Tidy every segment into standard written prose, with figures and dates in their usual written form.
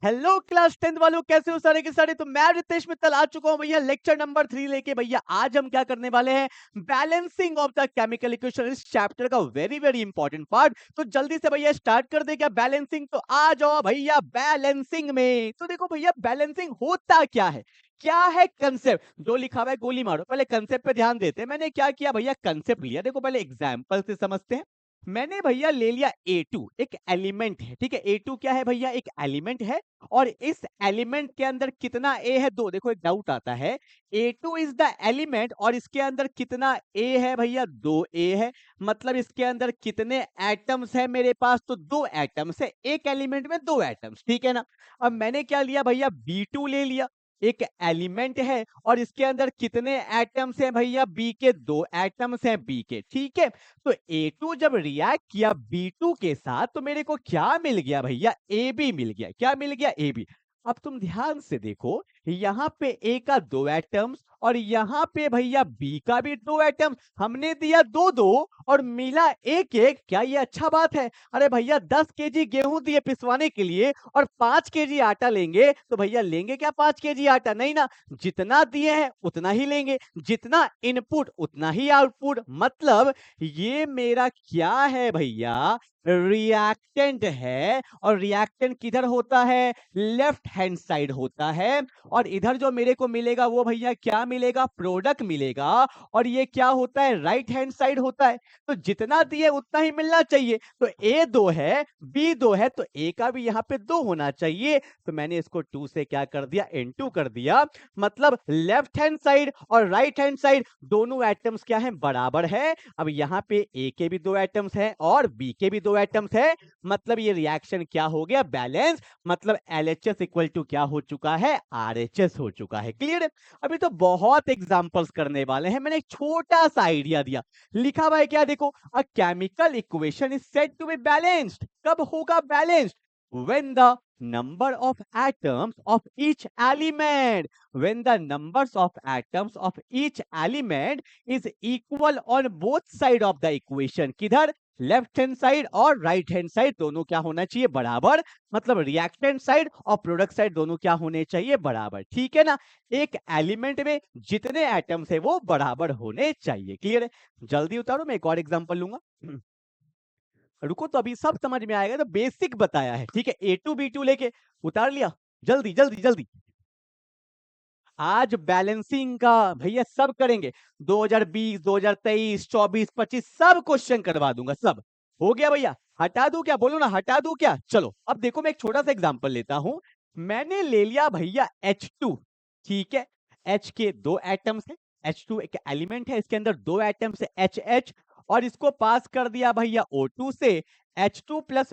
Hello class 10th वालों, कैसे हो सारे के सारे। तो मैं रितेश मित्तल आ चुका हूं भैया लेक्चर नंबर 3 लेके। भैया आज हम क्या करने वाले हैं, balancing of the chemical equation, इस चैप्टर का वेरी वेरी इंपॉर्टेंट पार्ट। तो जल्दी से भैया स्टार्ट कर दे क्या बैलेंसिंग। तो आ जाओ भैया बैलेंसिंग में। तो देखो भैया बैलेंसिंग होता क्या है कंसेप्ट जो लिखा हुआ है गोली मारो। पहले कंसेप्ट पे ध्यान देते हैं। मैंने क्या किया भैया, कंसेप्ट लिया। देखो पहले एग्जाम्पल से समझते हैं। मैंने भैया ले लिया A2, एक एलिमेंट है, ठीक है। A2 क्या है भैया, एक एलिमेंट है। और इस एलिमेंट के अंदर कितना A है, दो। देखो एक डाउट आता है, A2 इज द एलिमेंट और इसके अंदर कितना A है भैया, 2A है। मतलब इसके अंदर कितने एटम्स है मेरे पास, तो 2 एटम्स है। एक एलिमेंट में 2 एटम्स, ठीक है ना। अब मैंने क्या लिया भैया, B2 ले लिया। एक एलिमेंट है और इसके अंदर कितने एटम्स हैं भैया, बी के 2 एटम्स हैं, बी के, ठीक है। तो A2 जब रिएक्ट किया B2 के साथ तो मेरे को क्या मिल गया भैया, AB मिल गया। क्या मिल गया, AB। अब तुम ध्यान से देखो, यहाँ पे A का 2 एटम्स और यहाँ पे भैया B का भी 2 एटम्स। हमने दिया 2-2 और मिला 1-1। क्या ये अच्छा बात है? अरे भैया 10 केजी गेहूं दिए पिसवाने के लिए और 5 केजी आटा लेंगे, तो भैया लेंगे क्या 5 केजी आटा? नहीं ना। जितना दिए हैं उतना ही लेंगे, जितना इनपुट उतना ही आउटपुट। मतलब ये मेरा क्या है भैया, रिएक्टेंट है। और रिएक्टेंट किधर होता है, लेफ्ट हैंड साइड होता है। और इधर जो मेरे को मिलेगा वो भैया क्या मिलेगा, प्रोडक्ट मिलेगा। और ये क्या होता है, राइट हैंड साइड होता है। तो जितना दिए उतना ही मिलना चाहिए। तो A 2 है, B 2 है, तो A का भी यहाँ पे 2 होना चाहिए। तो मैंने इसको 2 से क्या कर दिया, N2 कर दिया। मतलब लेफ्ट हैंड साइड और राइट हैंड साइड दोनों एटम्स क्या है, बराबर है। अब यहाँ पे A के भी 2 एटम्स है और B के भी 2 एटम्स है। मतलब ये रिएक्शन क्या हो गया, बैलेंस। मतलब LHS इक्वल टू क्या हो चुका है, RHS हो चुका है। क्लियर है? अभी तो बहुत एग्जांपल्स करने वाले हैं। मैंने एक छोटा सा आइडिया दिया। लिखा हुआ है क्या, देखो, a chemical equation is said to be balanced. कब होगा balanced, when the number of atoms of each element, when the numbers of atoms of each element is equal on both side of the equation। किधर, left hand side और right hand side दोनों क्या होना चाहिए, बराबर। मतलब reactant side और product side दोनों क्या होने चाहिए, बराबर, ठीक है ना। एक एलिमेंट में जितने एटम्स है वो बराबर होने चाहिए। क्लियर है? जल्दी उतारो, मैं एक और एग्जांपल लूंगा। रुको, तो अभी सब समझ में आएगा। तो बेसिक बताया है, ठीक है। A2 B2 लेके उतार लिया। जल्दी जल्दी जल्दी। आज बैलेंसिंग का भैया सब करेंगे। 2020 2023 24 25 सब क्वेश्चन करवा दूंगा, सब। हो गया भैया, हटा दूं क्या, बोलो ना, हटा दूं क्या। चलो अब देखो, मैं एक छोटा सा एग्जांपल लेता हूं। मैंने ले लिया भैया H2, ठीक है। H के 2 एटम्स है। H2 एक एलिमेंट है, इसके अंदर 2 एटम्स है, HH। और इसको पास कर दिया भैया O2 से। H2 प्लस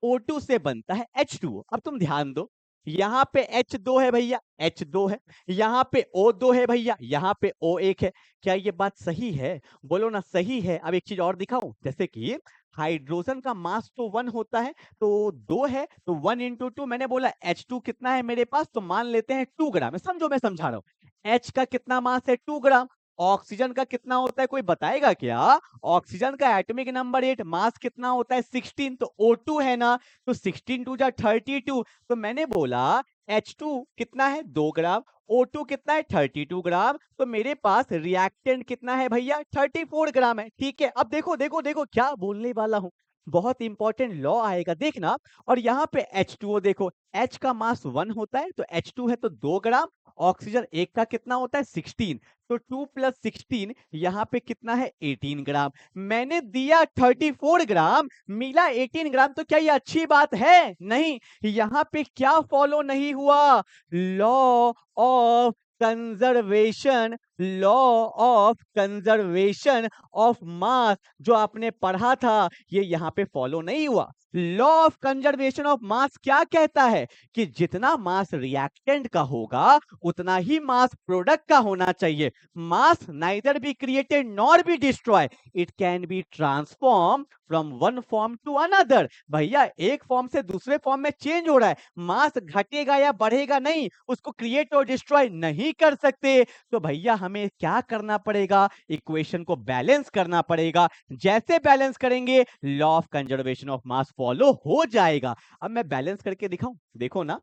O2 से बनता है H2O। अब तुम ध्यान दो, यहाँ पे H2 है भैया, H2 है। यहाँ पे O2 है भैया, यहाँ पे O1 है। क्या ये बात सही है, बोलो ना सही है। अब एक चीज और दिखाऊं, जैसे कि हाइड्रोजन का मास तो 1 होता है, तो 2 है, तो 1 इंटू 2। मैंने बोला H2 कितना है मेरे पास, तो मान लेते हैं 2 ग्राम। समझो मैं समझा रहा हूं। H का कितना मास है, 2 ग्राम। ऑक्सीजन का कितना होता है, कोई बताएगा क्या? ऑक्सीजन का एटॉमिक नंबर 8, मास कितना होता है 16। तो O2 है ना, तो 16 टू जा 32। तो मैंने बोला H2 कितना है, 2 ग्राम। O2 कितना है, 32 ग्राम। तो मेरे पास रिएक्टेंट कितना है भैया, 34 ग्राम है। ठीक है, अब देखो देखो देखो क्या बोलने वाला हूं, बहुत इंपॉर्टेंट लॉ आएगा, देखना। और यहाँ पे H2O देखो, H का मास 1 होता है, तो H2 है तो 2 ग्राम। ऑक्सीजन एक का कितना होता है, 16। तो 2 प्लस 16 यहाँ पे कितना है, 18 ग्राम। मैंने दिया 34 ग्राम, मिला 18 ग्राम। तो क्या ये अच्छी बात है? नहीं। यहाँ पे क्या फॉलो नहीं हुआ, law of conservation. Law of conservation of मास जो आपने पढ़ा था, ये यहाँ पे फॉलो नहीं हुआ। Law of conservation of mass क्या कहता है कि जितना मास रिएक्टेंट का होगा उतना ही मास प्रोडक्ट का होना चाहिए। Mass neither be created nor be destroy, it can be transform from one form to another. भैया एक फॉर्म से दूसरे फॉर्म में चेंज हो रहा है, मास घटेगा या बढ़ेगा नहीं, उसको क्रिएट और डिस्ट्रॉय नहीं कर सकते। तो भैया हमें क्या करना पड़ेगा, इक्वेशन को बैलेंस करना पड़ेगा। जैसे बैलेंस करेंगे law of conservation of mass follow हो जाएगा। अब मैं बैलेंस करके दिखाऊं, देखो ना।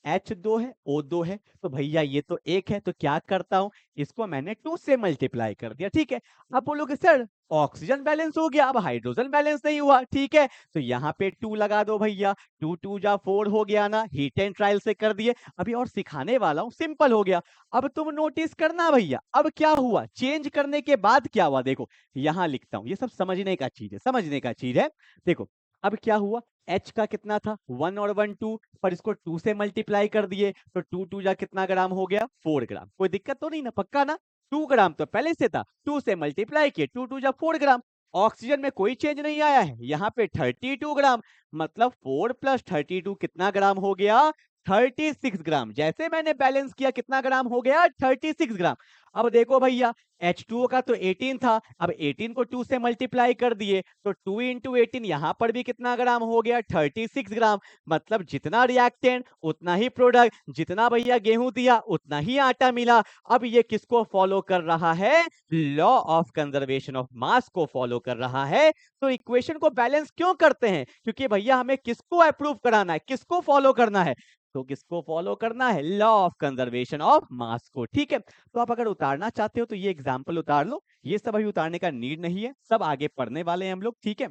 H2 है, O2 है, तो भैया ये तो एक है, तो क्या करता हूं, इसको मैंने 2 से मल्टीप्लाई कर दिया। ठीक है, अब बोलोगे सर ऑक्सीजन बैलेंस हो गया, अब हाइड्रोजन बैलेंस नहीं हुआ। ठीक है, तो यहाँ पे 2 लगा दो भैया, 2 2 जा 4 हो गया ना, हीट एंड ट्रायल से कर दिए। अभी और सिखाने वाला हूँ, सिंपल हो गया। अब तुम नोटिस करना भैया, अब क्या हुआ, चेंज करने के बाद क्या हुआ, देखो यहाँ लिखता हूँ, ये सब समझने का चीज है, समझने का चीज है। देखो अब क्या हुआ, H का कितना था 1 और 1 2, पर इसको 2 से मल्टीप्लाई कर दिए, तो 2 2 जा कितना ग्राम हो गया, 4 ग्राम। कोई दिक्कत तो नहीं ना, पक्का ना, 2 ग्राम तो पहले से था, 2 से मल्टीप्लाई किए, 2 2 जा 4 ग्राम। ऑक्सीजन में कोई चेंज नहीं आया है, यहाँ पे 32 ग्राम, मतलब 4 प्लस 32 कितना ग्राम हो गया, 36 ग्राम। जैसे मैंने बैलेंस किया कितना ग्राम हो गया, 36 ग्राम। अब देखो भैया H2O का तो 18 था, अब 18 को 2 से मल्टीप्लाई कर दिए, तो 2 इंटू 18 यहाँ पर भी कितना ग्राम हो गया, 36 ग्राम। मतलब जितना रिएक्टेंट उतना ही प्रोडक्ट, जितना भैया गेहूं दिया उतना ही आटा मिला। अब ये किसको फॉलो कर रहा है, लॉ ऑफ कंजर्वेशन ऑफ मास को फॉलो कर रहा है। तो इक्वेशन को बैलेंस क्यों करते हैं, क्योंकि भैया हमें किसको अप्रूव कराना है, किसको फॉलो करना है, तो किसको फॉलो करना है, लॉ ऑफ कंजर्वेशन ऑफ मास को। ठीक है, तो आप अगर उतारना चाहते हो तो ये एग्जाम्पल उतार लो, ये सब अभी उतारने का नीड नहीं है, सब आगे पढ़ने वाले हैं हम लोग। ठीक है,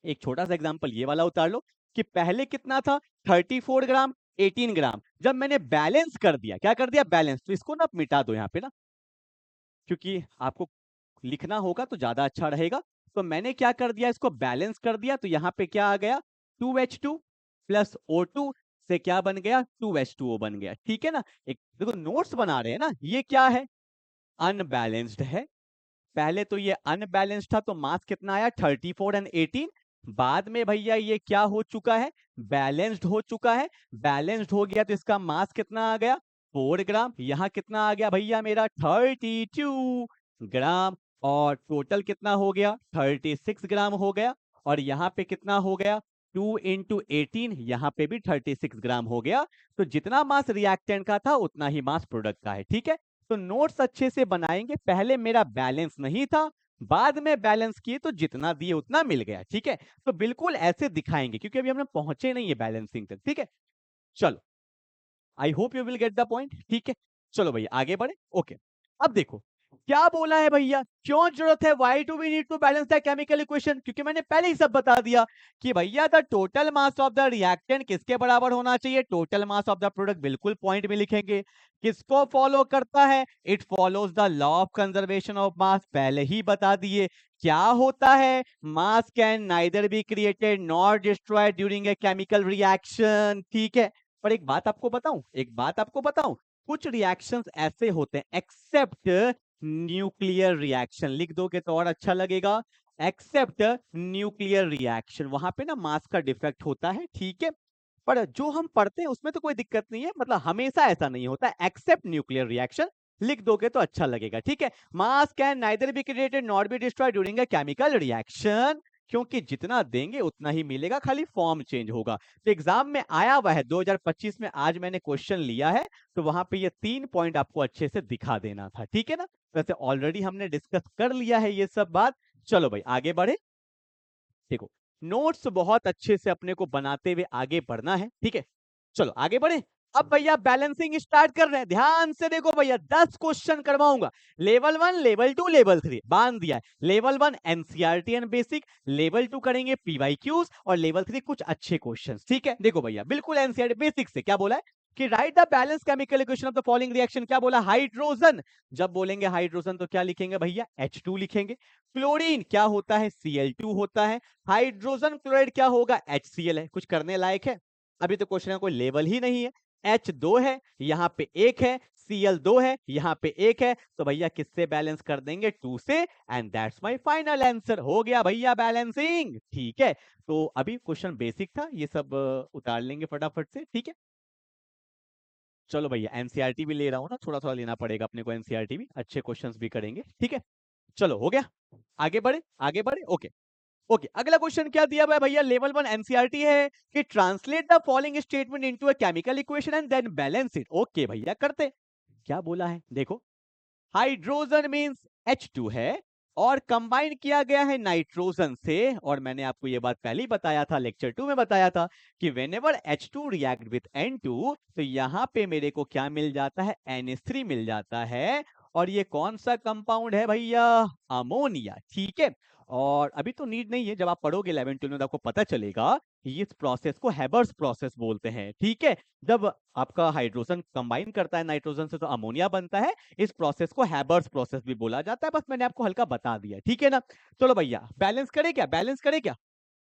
एक छोटा सा एग्जाम्पल ये वाला उतार लो कि पहले कितना था 34 ग्राम 18 ग्राम, जब मैंने बैलेंस कर दिया, क्या कर दिया बैलेंस, तो इसको ना मिटा दो यहाँ पे ना, क्योंकि आपको लिखना होगा तो ज्यादा अच्छा रहेगा। तो मैंने क्या कर दिया, इसको बैलेंस कर दिया, तो यहाँ पे क्या आ गया 2H2 प्लस O2 से क्या बन गया 2H2O बन गया। ठीक है ना, एक देखो नोट्स बना रहे हैं ना, ये क्या है अनबैलेंस्ड है। पहले तो ये अनबैलेंस्ड था, तो मास कितना आया 34 एंड 18। बाद में भैया ये क्या हो चुका है, बैलेंस्ड हो चुका है। बैलेंस्ड हो गया तो इसका मास कितना आ गया 4 ग्राम। यहाँ कितना आ गया भैया मेरा 32 ग्राम, और टोटल कितना हो गया 36 ग्राम हो गया। और यहाँ पे कितना हो गया 2 इंटू 18, यहाँ पे भी 36 ग्राम हो गया। तो जितना मास रिएक्टेंट का था उतना ही मास प्रोडक्ट का है। ठीक है, तो नोट्स अच्छे से बनाएंगे, पहले मेरा बैलेंस नहीं था, बाद में बैलेंस किए तो जितना दिए उतना मिल गया। ठीक है, तो बिल्कुल ऐसे दिखाएंगे, क्योंकि अभी हम लोग पहुंचे नहीं है बैलेंसिंग तक। ठीक है, चलो I hope you will get the point. ठीक है, चलो भैया आगे बढ़े। ओके, अब देखो क्या बोला है भैया, क्यों जरूरत है, why do we need to balance the chemical equation, क्योंकि मैंने पहले ही सब बता दिया कि भैया the total mass of the reactant किसके बराबर होना चाहिए, total mass of the product, बिल्कुल पॉइंट में लिखेंगे। किसको फॉलो करता है, it follows the law of conservation of mass, पहले ही बता दिए। क्या होता है, mass can neither be created nor destroyed during a chemical reaction. ठीक है, पर एक बात आपको बताऊं, एक बात आपको बताऊं, कुछ रिएक्शंस ऐसे होते हैं, एक्सेप्ट न्यूक्लियर रिएक्शन, लिख दोगे तो और अच्छा लगेगा, एक्सेप्ट न्यूक्लियर रिएक्शन, वहां पे ना मास का डिफेक्ट होता है। ठीक है, पर जो हम पढ़ते हैं उसमें तो कोई दिक्कत नहीं है, मतलब हमेशा ऐसा नहीं होता, एक्सेप्ट न्यूक्लियर रिएक्शन लिख दोगे तो अच्छा लगेगा। ठीक है, mass can neither be created not be destroyed during a chemical reaction, क्योंकि जितना देंगे उतना ही मिलेगा, खाली फॉर्म चेंज होगा। तो एग्जाम में आया हुआ है 2025 में, आज मैंने क्वेश्चन लिया है, तो वहां पे ये 3 पॉइंट आपको अच्छे से दिखा देना था। ठीक है ना, वैसे ऑलरेडी हमने डिस्कस कर लिया है ये सब बात। चलो भाई आगे बढ़े, देखो नोट्स बहुत अच्छे से अपने को बनाते हुए आगे बढ़ना है। ठीक है, चलो आगे बढ़े। अब भैया बैलेंसिंग स्टार्ट कर रहे हैं, ध्यान से देखो भैया 10 क्वेश्चन करवाऊंगा, लेवल 1 लेवल 2 लेवल 3 बांध दिया है। Level 1 NCERT and basic, level 2 करेंगे पीवाईक्यूज, और लेवल 3 कुछ अच्छे क्वेश्चंस। ठीक है, देखो भैया बिल्कुल एनसीईआरटी बेसिक से क्या बोला है कि right the balance chemical equation of the following reaction, क्या बोला हाइड्रोजन, जब बोलेंगे हाइड्रोजन तो क्या लिखेंगे भैया H2 लिखेंगे। क्लोरीन क्या होता है Cl2 होता है, हाइड्रोजन क्लोराइड क्या होगा HCl है। कुछ करने लायक है, अभी तो क्वेश्चन का कोई लेवल ही नहीं है। H2 है, यहाँ पे एक है, Cl2 है, यहाँ पे एक है, तो भैया किससे बैलेंस कर देंगे 2 से, and that's my final answer, हो गया भैया बैलेंसिंग। ठीक है, तो अभी क्वेश्चन बेसिक था, ये सब उतार लेंगे फटाफट से। ठीक है, चलो भैया एनसीईआरटी भी ले रहा हूँ ना, थोड़ा थोड़ा लेना पड़ेगा अपने को, एनसीईआरटी भी अच्छे क्वेश्चंस भी करेंगे। ठीक है, चलो हो गया, आगे बढ़े आगे बढ़े। ओके ओके, अगला क्वेश्चन क्या दिया हुआ है भैया, लेवल 1 एनसीईआरटी है कि translate the following statement into a chemical equation and then balance it. Okay भैया करते, क्या बोला है देखो, हाइड्रोजन मींस H2 है, और कंबाइन किया गया है नाइट्रोजन से। और मैंने आपको ये बात पहले ही बताया था, लेक्चर 2 में बताया था कि whenever H2 react with N2 तो यहाँ पे मेरे को क्या मिल जाता है, NH3 मिल जाता है। और ये कौन सा कंपाउंड है भैया, अमोनिया। ठीक है, और अभी तो नीड नहीं है, जब आप पढ़ोगे 11 12 में तो आपको पता चलेगा इस प्रोसेस को हैबर्स प्रोसेस बोलते हैं। ठीक है, जब आपका हाइड्रोजन कंबाइन करता है नाइट्रोजन से तो अमोनिया बनता है। इस प्रोसेस को हैबर्स प्रोसेस भी बोला जाता है, बस मैंने आपको हल्का बता दिया। ठीक है ना, चलो भैया बैलेंस करे क्या, बैलेंस करे क्या,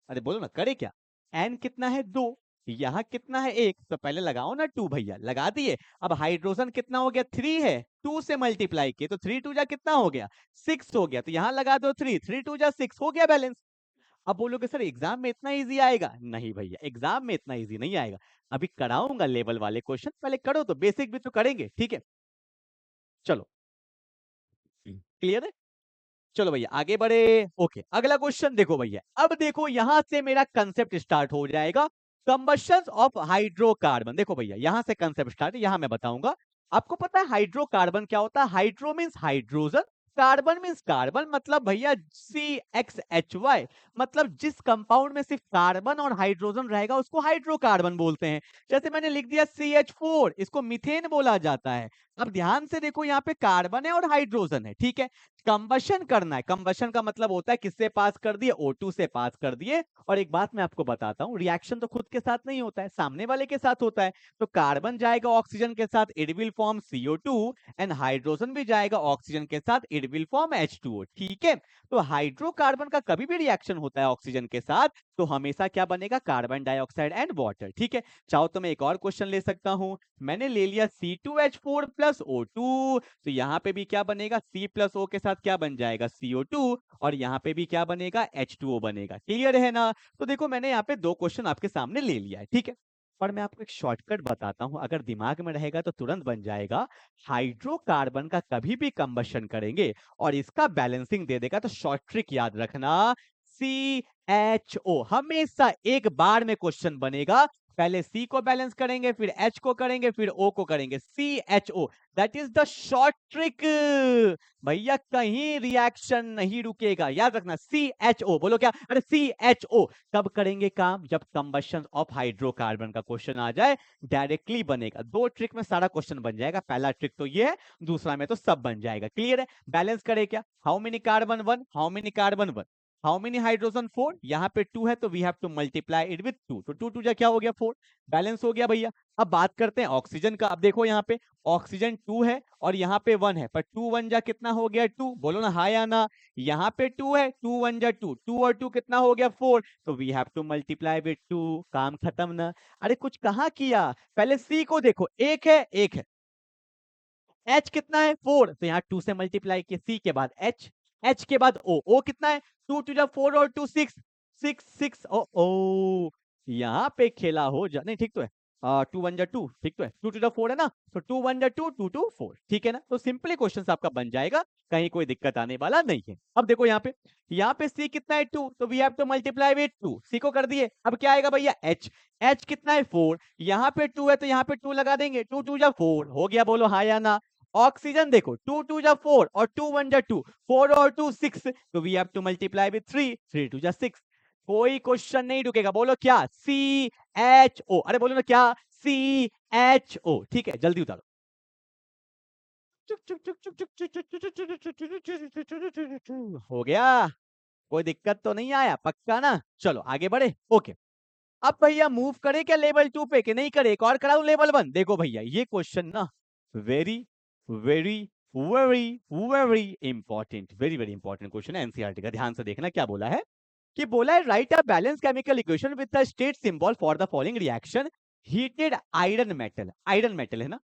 अरे बोलो ना करे क्या। एन कितना है, 2, यहाँ कितना है, 1, तो पहले लगाओ ना 2 भैया, लगा दिए। अब हाइड्रोजन कितना हो गया, 3 है, 2 से मल्टीप्लाई किए तो 3 2 जा कितना हो गया, 6 हो गया, तो यहाँ लगा दो 3, 3 2 जा 6 हो गया बैलेंस। अब बोलोगे सर एग्जाम में इतना इजी आएगा, नहीं भैया एग्जाम में इतना इजी नहीं आएगा। अभी कराऊंगा लेवल वाले क्वेश्चन, पहले करो तो बेसिक भी तो करेंगे। ठीक है, चलो क्लियर है, चलो भैया आगे बढ़े। ओके, अगला क्वेश्चन देखो भैया, अब देखो यहां से मेरा कंसेप्ट स्टार्ट हो जाएगा, कंबशन ऑफ हाइड्रोकार्बन। देखो भैया यहां से कंसेप्ट स्टार्ट, यहां मैं बताऊंगा। आपको पता है हाइड्रोकार्बन क्या होता है, hydro means hydrogen, carbon means carbon, मतलब भैया CXHY, मतलब जिस कंपाउंड में सिर्फ कार्बन और हाइड्रोजन रहेगा उसको हाइड्रोकार्बन बोलते हैं। जैसे मैंने लिख दिया CH4, इसको मीथेन बोला जाता है। अब ध्यान से देखो, यहाँ पे कार्बन है और हाइड्रोजन है। ठीक है, कंबशन करना है, कंबशन का मतलब होता है किससे पास कर दिए, O2 से पास कर दिए। और एक बात मैं आपको बताता हूँ, रिएक्शन तो खुद के साथ नहीं होता है, सामने वाले के साथ होता है। तो कार्बन जाएगा ऑक्सीजन के साथ, it will form CO2, and hydrogen भी जाएगा ऑक्सीजन के साथ, इट विल फॉर्म H2O। ठीक है, तो हाइड्रोकार्बन का कभी भी रिएक्शन होता है ऑक्सीजन के साथ तो हमेशा क्या बनेगा, कार्बन डाइऑक्साइड एंड वाटर। ठीक है, चाहो तो मैं एक और क्वेश्चन ले सकता हूं, मैंने ले लिया C2H4 प्लस O2, तो यहाँ पे भी क्या बनेगा, C प्लस O के साथ क्या बन जाएगा, CO2, और यहाँ पे भी क्या बनेगा, H2O बनेगा। क्लियर है ना, तो देखो मैंने यहाँ पे 2 क्वेश्चन आपके सामने ले लिया है। ठीक है, पर मैं आपको एक शॉर्टकट बताता हूं, अगर दिमाग में रहेगा तो तुरंत बन जाएगा। हाइड्रोकार्बन का कभी भी कंबशन करेंगे और इसका बैलेंसिंग दे देगा तो शॉर्ट ट्रिक याद रखना, CHO, हमेशा एक बार में क्वेश्चन बनेगा, पहले C को बैलेंस करेंगे, फिर H को करेंगे, फिर O को करेंगे, CHO, that is the short trick. भैया कहीं रिएक्शन नहीं रुकेगा, याद रखना CHO, बोलो क्या, अरे CHO कब करेंगे काम, जब कंबशन ऑफ हाइड्रोकार्बन का क्वेश्चन आ जाए, डायरेक्टली बनेगा। 2 ट्रिक में सारा क्वेश्चन बन जाएगा, पहला ट्रिक तो ये है, दूसरा में तो सब बन जाएगा। क्लियर है, बैलेंस करे क्या, how many carbon 1, how many carbon 1, how many hydrogen 4, यहाँ पे 2 है तो we have to multiply it with 2, तो 2 2 जा क्या हो गया 4, बैलेंस हो गया भैया। अब बात करते हैं ऑक्सीजन का, अब देखो यहाँ पे ऑक्सीजन 2 है और यहाँ पे 1 है, पर 2 1 जा कितना हो गया 2, बोलो ना हाँ या ना। यहाँ पे 2 है, 2 1 जा 2, 2 और 2 कितना हो गया 4, तो we have to multiply with 2, काम खत्म ना। अरे कुछ कहाँ किया, पहले सी को देखो, एक है, एक है, H कितना है 4, तो यहाँ 2 से मल्टीप्लाई किया, C के बाद H, H के बाद O कितना है 2 2 जा 4 और 2 6, 6 6, ओ यहाँ पे खेला हो जा, नहीं ठीक तो है, 2 1 जा 2, ठीक तो है, 2 2 जा 4 है ना, तो 2 1 जा 2, 2 2 4, ठीक है ना, तो सिंपली क्वेश्चन आपका बन जाएगा, कहीं कोई दिक्कत आने वाला नहीं है। अब देखो यहाँ पे C कितना है 2, तो we have to multiply with 2, C को कर दिए, अब क्या आएगा भैया H, H कितना है 4, यहाँ पे 2 है तो यहाँ पे 2 लगा देंगे, 2 2 जा 4 हो गया, बोलो हाँ या ना। ऑक्सीजन देखो 2 2 जा 4 और 2 1 जा 2, 4 और 2 6, तो we have to multiply with 3, 3 2 जा 6, कोई क्वेश्चन नहीं रुकेगा, बोलो क्या, CHO, अरे बोलो ना क्या, CHO। ठीक है, जल्दी उतारो, हो गया, कोई दिक्कत तो नहीं आया, पक्का ना, चलो आगे बढ़े। ओके, अब भैया मूव करे क्या लेवल 2 पे कि नहीं करे, एक और कराऊं लेवल 1। देखो भैया ये क्वेश्चन ना very very very very important, very very important question है एनसीईआरटी का, ध्यान से देखना क्या बोला है, कि बोला है right a balance chemical equation with the state symbol for the following reaction, heated iron metal, iron metal है ना,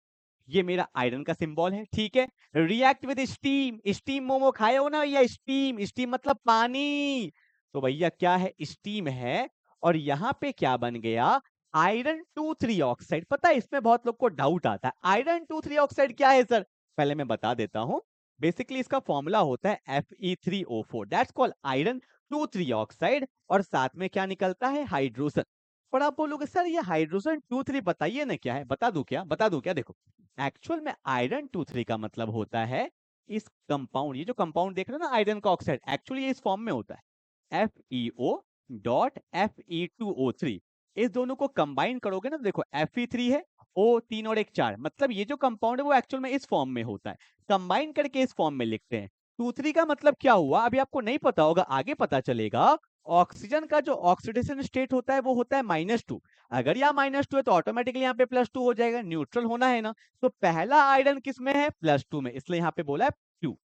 ये मेरा आयरन का सिंबल है। ठीक है, react with steam, steam momo खाए हो ना, या स्टीम, स्टीम मतलब पानी, तो भैया क्या है, स्टीम है, और यहाँ पे क्या बन गया, आयरन 2 3 ऑक्साइड। पता है इसमें बहुत लोग को डाउट आता है, आयरन 2 3 ऑक्साइड क्या है सर, पहले मैं बता देता हूं, बेसिकली इसका फॉर्मूला होता है Fe3O4, that's called iron 2 3 oxide, और साथ में क्या निकलता है, हाइड्रोजन। पर आप बोलोगे सर ये हाइड्रोजन 2 3 बताइए ना क्या है, बता दूं क्या, बता दूं क्या, देखो एक्चुअल में आयरन 2 3 का मतलब होता है इस कंपाउंड, ये जो कंपाउंड देख रहे हो ना आयरन का ऑक्साइड, एक्चुअली ये इस फॉर्म में होता है FeO.Fe2O3। इस दोनों को कंबाइन करोगे ना, देखो Fe3 है, O 3 और 1 4, मतलब ये जो कंपाउंड है वो एक्चुअल में इस फॉर्म में होता है, कंबाइन करके इस फॉर्म में लिखते हैं। 2 3 का मतलब क्या हुआ, अभी आपको नहीं पता होगा, आगे पता चलेगा। ऑक्सीजन का जो ऑक्सीडेशन स्टेट होता है वो होता है -2। अगर यहाँ -2 है तो ऑटोमेटिकली यहाँ पे +2 हो जाएगा, न्यूट्रल होना है ना। तो पहला आयरन किस में है, +2 में, इसलिए यहाँ पे बोला है 2।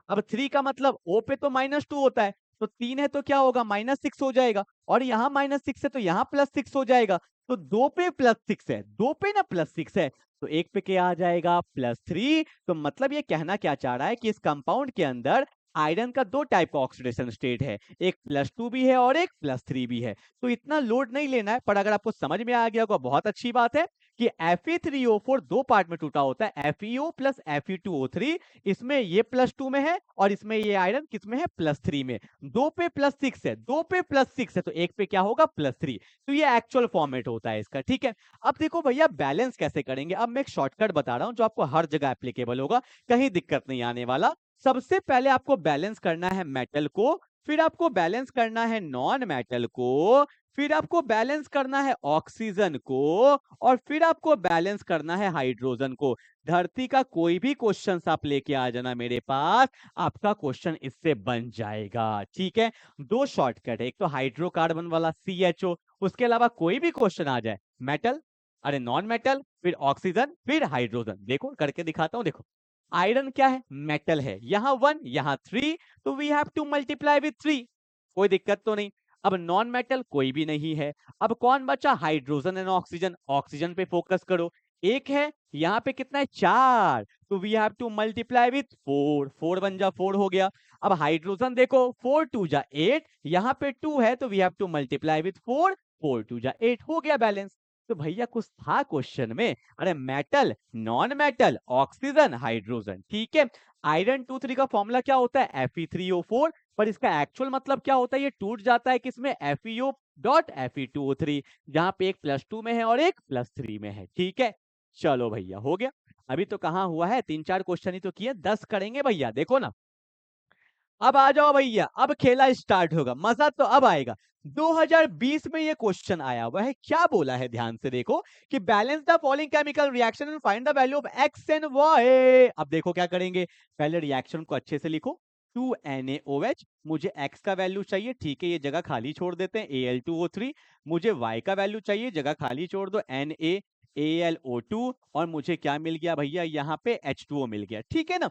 अब 3 का मतलब O पे तो -2 होता है, तो 3 है तो क्या होगा, -6 हो जाएगा, और यहाँ -6 है तो यहाँ +6 हो जाएगा। तो 2 पे +6 है, 2 पे ना +6 है, तो 1 पे क्या आ जाएगा, +3। तो मतलब ये कहना क्या चाह रहा है कि इस कंपाउंड के अंदर आयरन का 2 टाइप का ऑक्सीडेशन स्टेट है, एक +2 भी है और एक +3 भी है। तो इतना लोड नहीं लेना है, पर अगर आपको समझ में आ गया होगा बहुत अच्छी बात है कि Fe3O4 दो पार्ट में टूटा होता है, FeO प्लस Fe2O3। इसमें ये +2 में है और इसमें ये आयरन किस में है, +3 में। 2 पे +6 है, 2 पे +6 है, तो 1 पे क्या होगा, +3। तो ये एक्चुअल फॉर्मेट होता है इसका, ठीक है। अब देखो भैया बैलेंस कैसे करेंगे, अब मैं एक शॉर्टकट बता रहा हूं जो आपको हर जगह एप्लीकेबल होगा, कहीं दिक्कत नहीं आने वाला। सबसे पहले आपको बैलेंस करना है मेटल को, फिर आपको बैलेंस करना है नॉन मेटल को, फिर आपको बैलेंस करना है ऑक्सीजन को, और फिर आपको बैलेंस करना है हाइड्रोजन को। धरती का कोई भी क्वेश्चन आप लेके आ जाना मेरे पास, आपका क्वेश्चन इससे बन जाएगा, ठीक है। 2 शॉर्टकट है, एक तो हाइड्रोकार्बन वाला CHO, उसके अलावा कोई भी क्वेश्चन आ जाए, मेटल, अरे नॉन मेटल, फिर ऑक्सीजन, फिर हाइड्रोजन। देखो करके दिखाता हूं, देखो आयरन क्या है, मेटल है, यहाँ 1 यहाँ 3, तो we have to multiply with 3, कोई दिक्कत तो नहीं। अब नॉन मेटल कोई भी नहीं है, अब कौन बचा, हाइड्रोजन एंड ऑक्सीजन, ऑक्सीजन पे फोकस करो। एक है, यहाँ पे कितना है, 4, तो we have to multiply with 4, 4 बन जा 4 हो गया। अब हाइड्रोजन देखो, 4 2 जा 8, यहाँ पे 2 है तो we have to multiply with 4, 4 2 जा 8, हो गया बैलेंस। तो भैया कुछ था क्वेश्चन में, अरे metal, non metal, oxygen, hydrogen, ठीक है। आयरन 2 3 का फॉर्मूला क्या होता है, Fe3O4, पर इसका एक्चुअल मतलब क्या होता है, ये टूट जाता है किसमें, FeO.Fe2O3, जहां पे एक +2 में है और एक +3 में है, ठीक है। चलो भैया हो गया, अभी तो कहाँ हुआ है, 3 4 क्वेश्चन ही तो किए, 10 करेंगे भैया, देखो ना। अब आ जाओ भैया, अब खेला स्टार्ट होगा, मजा तो अब आएगा। 2020 में ये क्वेश्चन आया हुआ है, क्या बोला है ध्यान से देखो, कि balance the following chemical reaction and find the value of X and Y. अब देखो क्या करेंगे, पहले रिएक्शन को अच्छे से लिखो, 2NaOH, मुझे x का वैल्यू चाहिए, ठीक है, ये जगह खाली छोड़ देते हैं, Al2O3। मुझे y का वैल्यू चाहिए, जगह खाली छोड़ दो, NaAlO2, और मुझे क्या मिल गया भैया, यहाँ पे H2O मिल गया, ठीक है ना।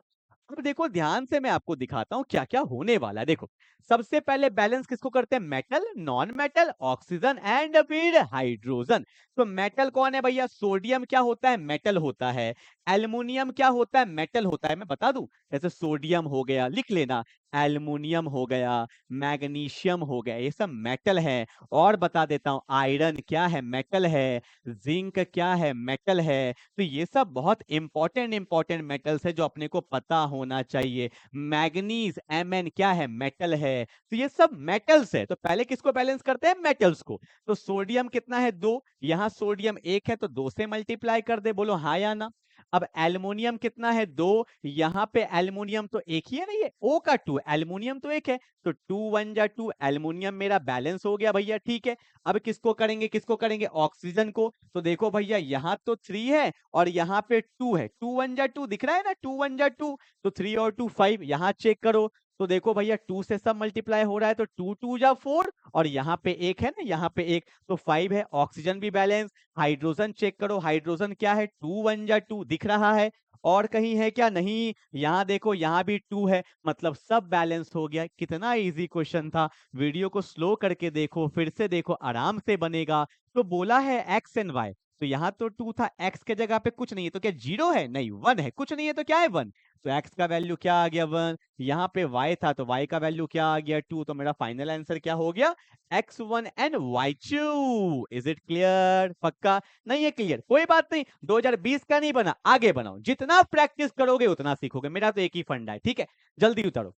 अब देखो ध्यान से मैं आपको दिखाता हूं क्या क्या होने वाला है, देखो सबसे पहले बैलेंस किसको करते हैं, metal, non metal, oxygen and फिर हाइड्रोजन। तो मेटल कौन है भैया, सोडियम क्या होता है, मेटल होता है। एल्युमिनियम क्या होता है, मेटल होता है, मैं बता दूं, जैसे सोडियम हो गया, लिख लेना, एल्युमिनियम हो गया, मैग्नीशियम हो गया, ये सब मेटल है। और बता देता हूं, आयरन क्या है, मेटल है, जिंक क्या है, मेटल है। तो ये सब बहुत इंपॉर्टेंट इंपॉर्टेंट मेटल्स है जो अपने को पता होना चाहिए। मैग्नीज Mn क्या है, मेटल है। तो ये सब मेटल्स है, तो पहले किसको बैलेंस करते हैं, मेटल्स को। तो सोडियम कितना है, 2, यहाँ सोडियम 1 है तो 2 से मल्टीप्लाई कर दे, बोलो हाँ या ना। अब एल्युमिनियम कितना है, 2, यहाँ पे एल्युमिनियम तो एक ही है ना, ये O का 2, एल्युमिनियम तो एक है, तो 2 1 जा 2, एल्युमिनियम मेरा बैलेंस हो गया भैया, ठीक है। अब किसको करेंगे, किसको करेंगे, ऑक्सीजन को। तो देखो भैया यहाँ तो 3 है और यहाँ पे 2 है, 2 1 जा 2 दिख रहा है ना, 2 1 जा 2, तो 3 और 2 5, यहाँ चेक करो। तो देखो भैया 2 से सब मल्टीप्लाई हो रहा है, तो 2 2 जा 4, और यहाँ पे एक है ना, यहाँ पे एक, तो 5 है, ऑक्सीजन भी बैलेंस। हाइड्रोजन चेक करो, हाइड्रोजन क्या है, 2 1 जा 2 दिख रहा है, और कहीं है क्या, नहीं, यहाँ देखो यहाँ भी 2 है, मतलब सब बैलेंस हो गया। कितना इजी क्वेश्चन था, वीडियो को स्लो करके देखो, फिर से देखो, आराम से बनेगा। तो बोला है एक्स एंड वाई, तो यहाँ तो 2 था, एक्स के जगह पे कुछ नहीं है तो क्या 0 है, नहीं 1 है, कुछ नहीं है तो क्या है 1, तो एक्स का वैल्यू क्या आ गया 1। यहाँ पे वाई था तो वाई का वैल्यू क्या आ गया 2, तो मेरा फाइनल आंसर क्या हो गया, x1 and y2। Is it clear, पक्का नहीं है, क्लियर, कोई बात नहीं, 2020 का नहीं बना, आगे बनाओ, जितना प्रैक्टिस करोगे उतना सीखोगे, मेरा तो एक ही फंडा है, ठीक है। जल्दी उतारो,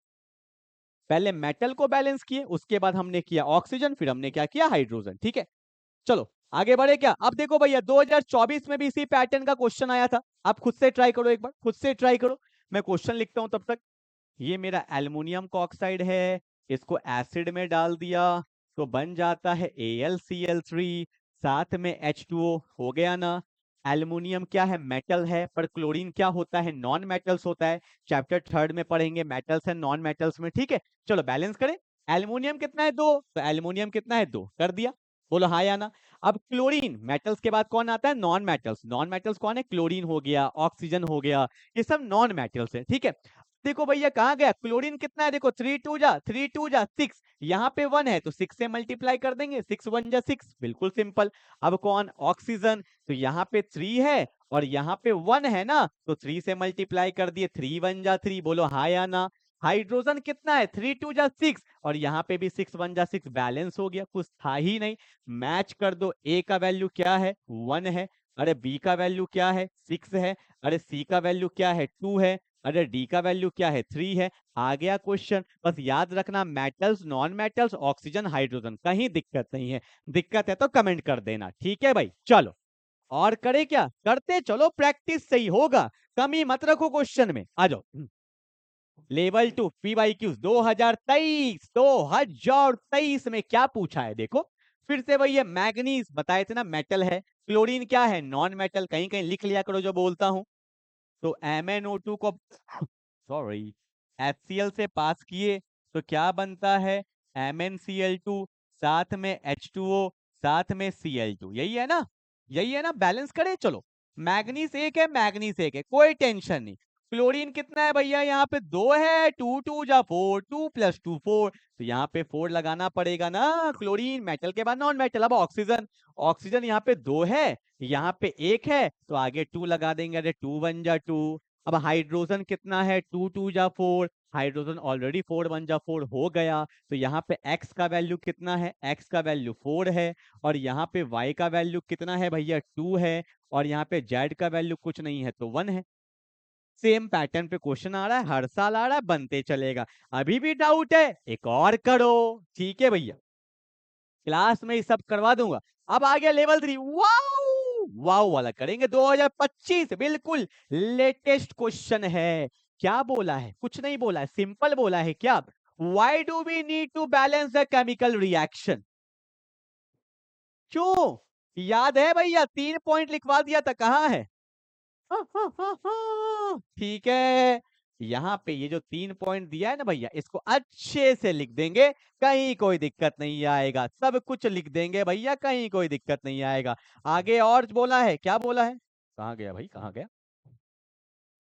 पहले मेटल को बैलेंस किए, उसके बाद हमने किया ऑक्सीजन, फिर हमने क्या किया, हाइड्रोजन, ठीक है। चलो आगे बढ़े क्या, अब देखो भैया 2024 में भी इसी पैटर्न का क्वेश्चन आया था, आप खुद से ट्राई करो, एक बार खुद से ट्राई करो। मैं क्वेश्चन लिखता हूं तब तक। ये मेरा एल्युमिनियम का ऑक्साइड है, इसको एसिड में डाल दिया तो बन जाता है AlCl3, साथ में H2O। हो गया ना। एल्युमिनियम क्या है, मेटल है, पर क्लोरीन क्या होता है, नॉन मेटल्स होता है। चैप्टर 3 में पढ़ेंगे मेटल्स एंड नॉन मेटल्स में, ठीक है। चलो बैलेंस करें। एल्युमिनियम कितना है, 2, तो एल्युमिनियम कितना है, 2 कर दिया। बोलो हाँ या ना। अब क्लोरीन, मेटल्स के बाद कौन आता है, नॉन मेटल्स। नॉन मेटल्स कौन है, क्लोरीन हो गया, ऑक्सीजन हो गया, ये सब नॉन मेटल्स है, ठीक है। देखो भैया कहाँ गया क्लोरीन, कितना है देखो, 3 2 जा 6, यहाँ पे 1 है तो 6 से मल्टीप्लाई कर देंगे, 6 1 जा 6, बिल्कुल सिंपल। अब कौन, ऑक्सीजन, तो यहाँ पे 3 है और यहाँ पे 1 है ना, तो 3 से मल्टीप्लाई कर दिए, 3 1 जा 3, बोलो हाँ या ना। हाइड्रोजन कितना है, 3 2 जा 6, और यहाँ पे भी 6 1 जा 6, बैलेंस हो गया, कुछ था ही नहीं। मैच कर दो, ए का वैल्यू क्या है, 1 है, अरे बी का वैल्यू क्या है, 6 है, अरे सी का वैल्यू क्या है, 2 है, अरे डी का वैल्यू क्या है, 3 है। आ गया क्वेश्चन। बस याद रखना, metals, non metals, oxygen, hydrogen, कहीं दिक्कत नहीं है। दिक्कत है तो कमेंट कर देना, ठीक है भाई। चलो और करे क्या, करते चलो, प्रैक्टिस सही होगा, कमी मत रखो क्वेश्चन में। आ जाओ। लेवल 2 PYQ 2023 में क्या पूछा है देखो। फिर से वही है, मैग्नीज बताए थे ना मेटल है, क्लोरीन क्या है, नॉन मेटल, कहीं कहीं लिख लिया करो जो बोलता हूं। तो MnO2 को सॉरी HCl से पास किए तो क्या बनता है, MnCl2, साथ में H2O, साथ में Cl2, यही है ना, यही है ना। बैलेंस करें चलो। मैग्नीज एक है, मैग्नीज एक है, कोई टेंशन नहीं। क्लोरीन कितना है भैया, यहाँ पे 2 है, 2 2 जा 4, 2 + 2 4, तो यहाँ पे 4 लगाना पड़ेगा ना। क्लोरीन मेटल के बाद नॉन मेटल। अब ऑक्सीजन, ऑक्सीजन यहाँ पे 2 है, यहाँ पे 1 है, तो आगे 2 लगा देंगे, अरे 2 1 जा 2। अब हाइड्रोजन कितना है, 2 2 जा 4, हाइड्रोजन ऑलरेडी 4 1 जा 4 हो गया, तो यहाँ पे x का वैल्यू कितना है, x का वैल्यू 4 है, और यहाँ पे y का वैल्यू कितना है भैया, 2 है, और यहाँ पे z का वैल्यू कुछ नहीं है तो 1 है। सेम पैटर्न पे क्वेश्चन आ रहा है, हर साल आ रहा है, बनते चलेगा। अभी भी डाउट है, एक और करो, ठीक है भैया, क्लास में ही सब करवा दूंगा। अब आ गया लेवल 3, वाओ वाओ वाला करेंगे, 2025 बिल्कुल लेटेस्ट क्वेश्चन है। क्या बोला है, कुछ नहीं बोला है, सिंपल बोला है क्या, why do we need to balance the chemical reaction. क्यों, याद है भैया, 3 पॉइंट लिखवा दिया था, कहाँ है, ठीक है। यहाँ पे ये जो 3 पॉइंट दिया है ना भैया, इसको अच्छे से लिख देंगे, कहीं कोई दिक्कत नहीं आएगा, सब कुछ लिख देंगे भैया, कहीं कोई दिक्कत नहीं आएगा। आगे और बोला है, क्या बोला है, कहाँ गया भाई, कहाँ गया,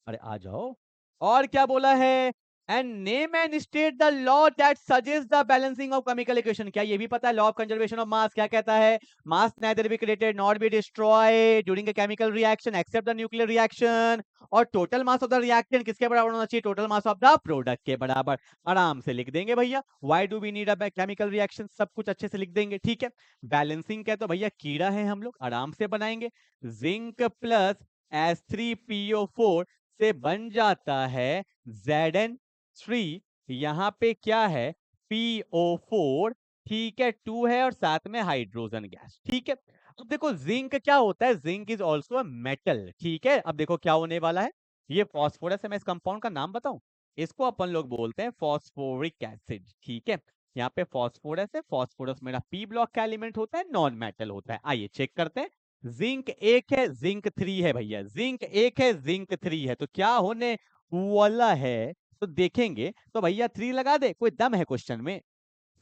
अरे आ जाओ। और क्या बोला है, and name and state the law that suggest the balancing of chemical equation. क्या ये भी पता है, law of conservation of mass क्या कहता है, mass neither be created not be destroyed during a chemical reaction except the nuclear reaction, और total mass of the reactant किसके बराबर होना चाहिए, total mass of the product के बराबर। आराम से लिख देंगे भैया, why do we need a chemical reaction, सब कुछ अच्छे से लिख देंगे, ठीक है। बैलेंसिंग क्या, तो भैया कीड़ा है, हम लोग आराम से बनाएंगे। जिंक प्लस H3PO4 से बन जाता है Zn3, यहाँ पे क्या है, PO4, ठीक है, 2 है, और साथ में हाइड्रोजन गैस, ठीक है। अब देखो जिंक क्या होता है, zinc is also a metal, ठीक है। अब देखो क्या होने वाला है, ये फॉस्फोरस है, मैं इस कंपाउंड का नाम बताऊं, इसको अपन लोग बोलते हैं फॉस्फोरिक एसिड, ठीक है। यहाँ पे फॉस्फोरस है, फॉस्फोरस मेरा पी ब्लॉक का एलिमेंट होता है, नॉन मेटल होता है। आइए चेक करते हैं। जिंक 1 है, जिंक 3 है भैया, जिंक 1 है, जिंक 3 है, तो क्या होने वाला है, तो देखेंगे तो भैया 3 लगा दे, कोई दम है क्वेश्चन में।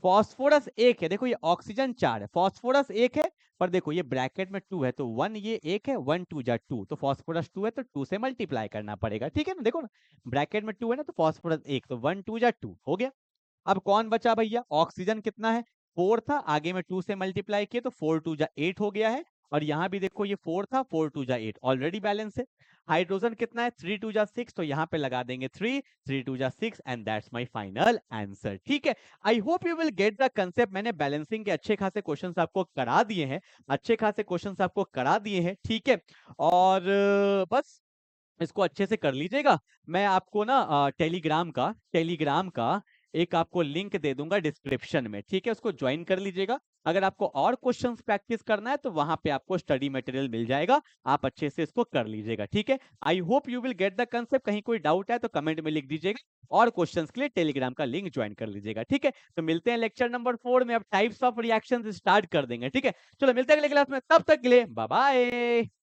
फॉस्फोरस 1 है, देखो ये ऑक्सीजन 4 है, फॉस्फोरस 1 है, पर देखो ये ब्रैकेट में 2 है, तो 1 ये 1 है, 1 2 जा 2, तो फॉस्फोरस 2 है तो 2 से मल्टीप्लाई करना पड़ेगा, ठीक है ना। देखो ना ब्रैकेट में 2 है ना, तो फॉस्फोरस 1, तो 1 2 जा 2 हो गया। अब कौन बचा भैया, ऑक्सीजन कितना है, 4 था, आगे में 2 से मल्टीप्लाई किए तो 4 2 जा 8 हो गया है, और यहाँ भी देखो ये 4 था, 4 2 जा 8 ऑलरेडी बैलेंस है। हाइड्रोजन कितना है, 3 2 जा 6, तो यहाँ पे लगा देंगे 3 3 2 जा 6, and that's my final answer, ठीक है। I hope you will get the concept. मैंने बैलेंसिंग के अच्छे खासे क्वेश्चंस आपको करा दिए हैं, अच्छे खासे क्वेश्चंस आपको करा दिए हैं, ठीक है। और बस इसको अच्छे से कर लीजिएगा। मैं आपको ना टेलीग्राम का एक आपको लिंक दे दूंगा डिस्क्रिप्शन में, ठीक है, उसको ज्वाइन कर लीजिएगा। अगर आपको और क्वेश्चंस प्रैक्टिस करना है तो वहां पे आपको स्टडी मटेरियल मिल जाएगा, आप अच्छे से इसको कर लीजिएगा, ठीक है। I hope you will get the concept. कहीं कोई डाउट है तो कमेंट में लिख दीजिएगा, और क्वेश्चंस के लिए टेलीग्राम का लिंक ज्वाइन कर लीजिएगा, ठीक है। तो मिलते हैं लेक्चर नंबर 4 में, अब टाइप्स ऑफ रिएक्शंस स्टार्ट कर देंगे, ठीक है। चलो मिलते हैं अगले क्लास में, तब तक के लिए बाय बाय।